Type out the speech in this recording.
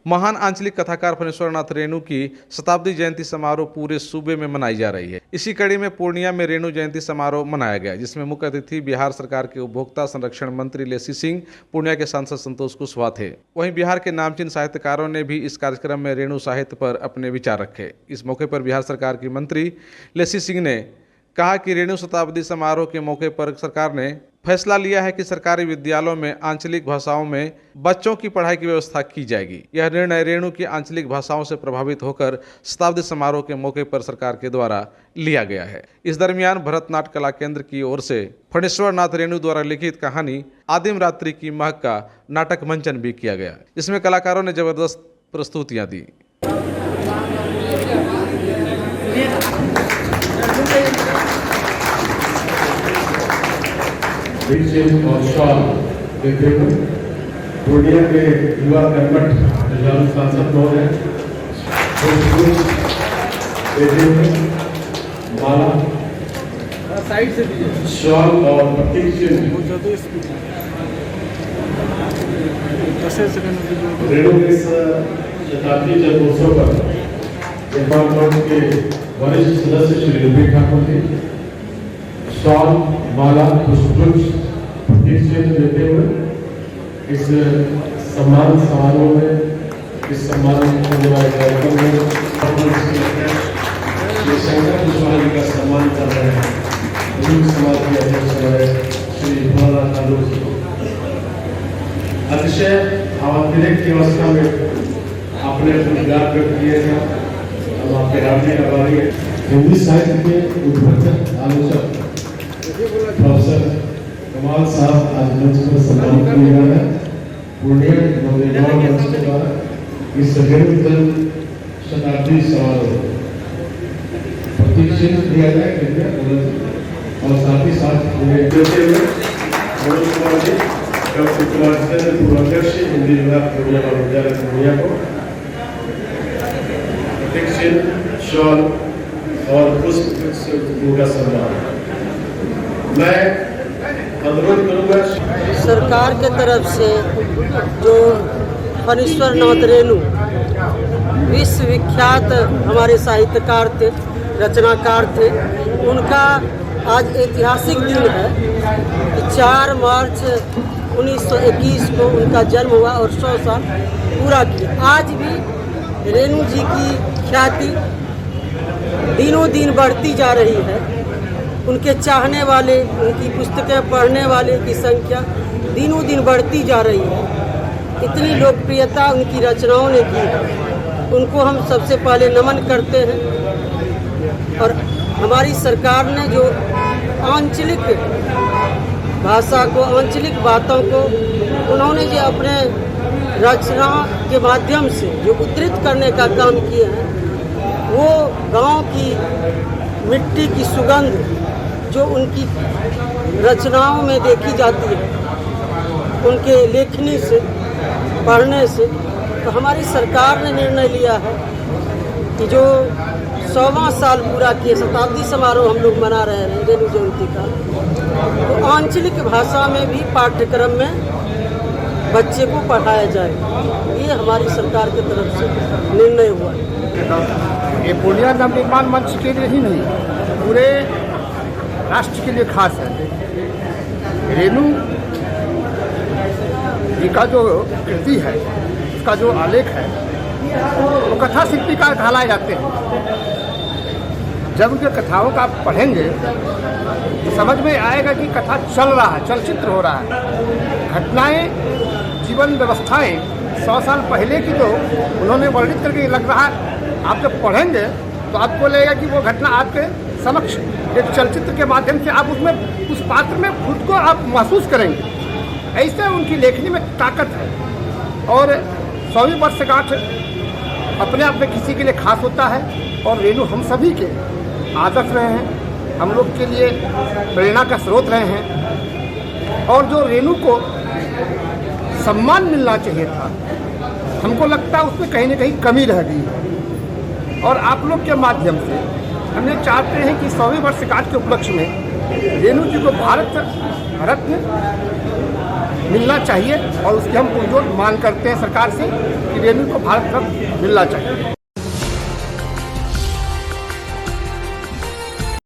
महान आंचलिक कथाकार फणीश्वरनाथ रेणु की शताब्दी जयंती समारोह पूरे सूबे में मनाई जा रही है। इसी कड़ी में पूर्णिया में रेणु जयंती समारोह मनाया गया, जिसमें मुख्य अतिथि बिहार सरकार के उपभोक्ता संरक्षण मंत्री लेसी सिंह, पूर्णिया के सांसद संतोष कुशवाहा थे। वहीं बिहार के नामचीन साहित्यकारों ने भी इस कार्यक्रम में रेणु साहित्य पर अपने विचार रखे। इस मौके पर बिहार सरकार की मंत्री लेसी सिंह ने कहा कि रेणु शताब्दी समारोह के मौके पर सरकार ने फैसला लिया है कि सरकारी विद्यालयों में आंचलिक भाषाओं में बच्चों की पढ़ाई की व्यवस्था की जाएगी। यह निर्णय रेणु की आंचलिक भाषाओं से प्रभावित होकर शताब्दी समारोह के मौके पर सरकार के द्वारा लिया गया है। इस दरमियान भरतनाट्य कला केंद्र की ओर से फणीश्वरनाथ रेणु द्वारा लिखित कहानी आदिम रात्रि की महक का नाटक मंचन भी किया गया, जिसमें कलाकारों ने जबरदस्त प्रस्तुतियां दी। और शॉल देते हुए पूर्णिया के युवा कर्मठ सांसद महोदय देते हुए माला साइड से शॉल और प्रतीक रेणु के शताब्दी जन्मोत्सव पर नेपाल बोर्ड के वरिष्ठ सदस्य श्री रूबी ठाकुर जी शॉल, माला, पुष्पगुच्छ देते हुए इस सम्मान समारोह में, इस सम्मान होने वाले कार्यक्रम में ये शंकर कुशवाहा जी का सम्मान कर रहे हैं। हिंदू समाज के अध्यक्ष श्री भोलानाथ ठाकुर जी अतिशय भावांतरिक की अवस्था में आपने अपने विचार व्यक्त किए थे। हम आपके राज्य का बारी हिंदी साहित्य के उद्भव आलोचक प्रोफेसर कमाल साहब आज मंच पर सम्मानित किया गया है। पूर्णिया नवनिर्माण मंच के द्वारा इस रेणु शताब्दी समारोह प्रतीक्षित किया जाए और साथ ही साथ देते हुए मनोज कुमार जी, डॉक्टर कुमार चंद्र पूर्वाध्यक्ष हिंदी विभाग पूर्णिया महाविद्यालय पूर्णिया को प्रतीक्षित शॉल और पुष्प का सम्मान। मैं अनुरोध करूंगा सरकार के तरफ से जो फणीश्वरनाथ रेणु विश्वविख्यात हमारे साहित्यकार थे, रचनाकार थे, उनका आज ऐतिहासिक दिन है कि 4 मार्च 1921 को उनका जन्म हुआ और 100 साल पूरा किया। आज भी रेणु जी की ख्याति दिनों दिन बढ़ती जा रही है। उनके चाहने वाले, उनकी पुस्तकें पढ़ने वाले की संख्या दिनों दिन बढ़ती जा रही है। इतनी लोकप्रियता उनकी रचनाओं ने की है, उनको हम सबसे पहले नमन करते हैं। और हमारी सरकार ने जो आंचलिक भाषा को, आंचलिक बातों को उन्होंने जो अपने रचना के माध्यम से जो उद्धृत करने का काम किया है, वो गांव की मिट्टी की सुगंध जो उनकी रचनाओं में देखी जाती है, उनके लेखनी से, पढ़ने से, तो हमारी सरकार ने निर्णय लिया है कि जो 100वां साल पूरा किए शताब्दी समारोह हम लोग मना रहे हैं रेणु जयंती का, तो आंचलिक भाषा में भी पाठ्यक्रम में बच्चे को पढ़ाया जाए। ये हमारी सरकार की तरफ से निर्णय हुआ है। ये पूर्णिया नवनिर्माण मंच के लिए ही नहीं, पूरे राष्ट्र के लिए खास है। रेणु जी का जो कृति है, उसका जो आलेख है, वो कथा शिल्पी का कहलाए जाते हैं। जब उनके कथाओं का आप पढ़ेंगे तो समझ में आएगा कि कथा चल रहा है, चलचित्र हो रहा है। घटनाएं, जीवन व्यवस्थाएं 100 साल पहले की जो उन्होंने वर्णित करके लग रहा है, आप जब पढ़ेंगे तो आपको लगेगा कि वो घटना आपके समक्ष एक चलचित्र के माध्यम से आप उसमें, उस पात्र में खुद को आप महसूस करेंगे। ऐसे उनकी लेखनी में ताकत है। और 100वीं वर्षगांठ अपने आप में किसी के लिए खास होता है और रेणु हम सभी के आदर्श रहे हैं, हम लोग के लिए प्रेरणा का स्रोत रहे हैं। और जो रेणु को सम्मान मिलना चाहिए था, हमको लगता है उसमें कहीं ना कहीं कमी रह गई है। और आप लोग के माध्यम से हम ये चाहते हैं कि 100वीं वर्षगांठ के उपलक्ष्य में रेणु जी को भारत रत्न मिलना चाहिए और उसकी हम पुरजोर मांग करते हैं सरकार से कि रेणु को भारत रत्न मिलना चाहिए।